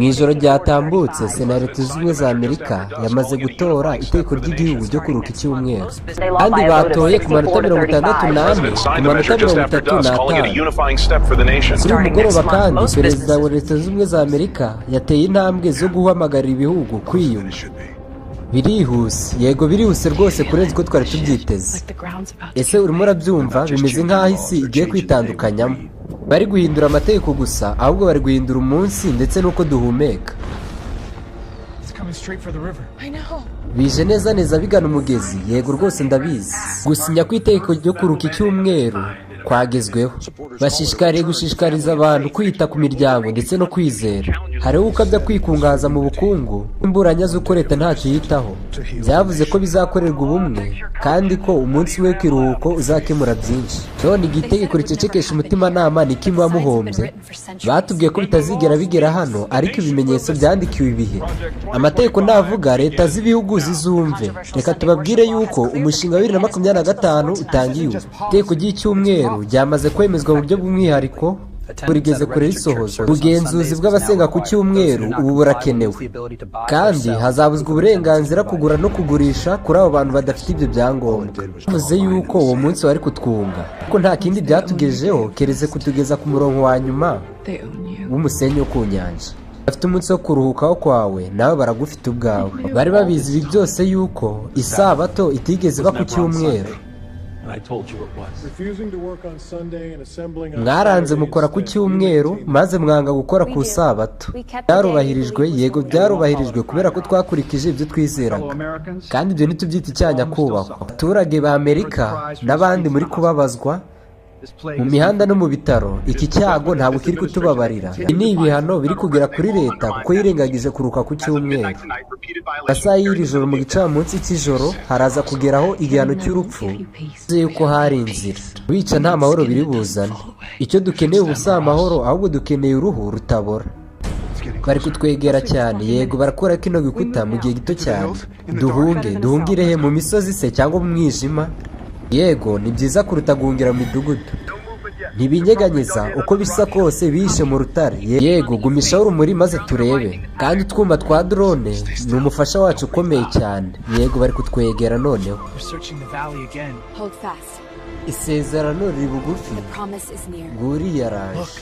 mu ijoro ryatambutse sena ya leta zunze ubumwe za amerika yamaze gutora itegeko ry'igihugu ryo kuruka icyumweru, kandi batoye ku manota 68 ku manota 35. Kuri uyu mugoroba kandi perezida wa leta zunze ubumwe za amerika yateye intambwe zo guhamagarira ibihugu kwiyunga. Birihuse, yego birihuse rwose kurenza uko twari tubyiteze. Ese urimo urabyumva? Bimeze nk'aho isi igiye kwitandukanyamo. Bari guhindura amategeko gusa, ahubwo bari guhindura umunsi ndetse n'uko duhumeka. Bije neza neza bigana umugezi, yego rwose ndabizi. Gusinya ku itegeko ryo kuruka icyumweru kwagezweho. Bashishikariye gushishikariza abantu kwita ku miryango ndetse no kwizera. Hariho ukabya kwikungahaza mu bukungu, imburanya z'uko leta ntacyo yitaho. Byavuze ko bizakorerwa ubumwe kandi ko umunsi we w'ikiruhuko uzakemura byinshi. None igitegeko ricecekesha umutimanama ni kimuba muhombye. Batubwiye ko bitazigera bigera hano, ariko ibimenyetso byandikiwe ibihe. Amategeko navuga leta z'ibihugu zizumve. Reka tubabwire yuko umushinga wa 2025 utangiye ubu. Itegeko ry'icyumweru ryamaze kwemezwa mu buryo bw'umwihariko, burigeze kure risohozwa. Ubugenzuzi bw'abasenga ku cyumweru ubu burakenewe, kandi hazabuzwa uburenganzira kugura no kugurisha kuri abo bantu badafite ibyo byangombwa. Bivuze yuko uwo munsi wari kutwunga, kuko nta kindi byatugejeho keretse kutugeza ku murongo wa nyuma w'umusenyi wo ku nyanja. Bafite umunsi wo kuruhukaho kwawe, nawe baragufite ubwawe. Bari babizi ibi byose yuko isabato itigeze iba ku cyumweru. Mwaranze mukora ku cyumweru maze mwanga gukora ku sabato. Byarubahirijwe, yego byarubahirijwe kubera ko twakurikije ibyo twizeraga, kandi ibyo ntitubyita icyanya kubahwa. Abaturage ba Amerika n'abandi muri kubabazwa mu mihanda no mu bitaro, iki cyago ntabwo kiri kutubabarira. Ibi ni ibihano biri kugera kuri leta kuko yirengagije kuruka ku cyumweru. Asa y'iri joro mu gicamunsi cy'ijoro haraza kugeraho igihano cy'urupfu, yuko hari inzira. Wica nta mahoro biri buzane. Icyo dukeneye ubu si amahoro, ahubwo dukeneye uruhu rutabora. Bari kutwegera cyane, yego barakora kino gikuta mu gihe gito cyane. Duhungire he, mu misozi se cyangwa mu mwijima? Yego ni byiza kuruta guhungira mu midugudu. Ntibinyeganyeza uko bisa kose bihishe mu rutare. Yego gumishaho urumuri maze turebe. Kandi utwuma twa drone ni umufasha wacu ukomeye cyane. Yego bari kutwegera noneho. Isezerano riri bugufi. Nguriya araje.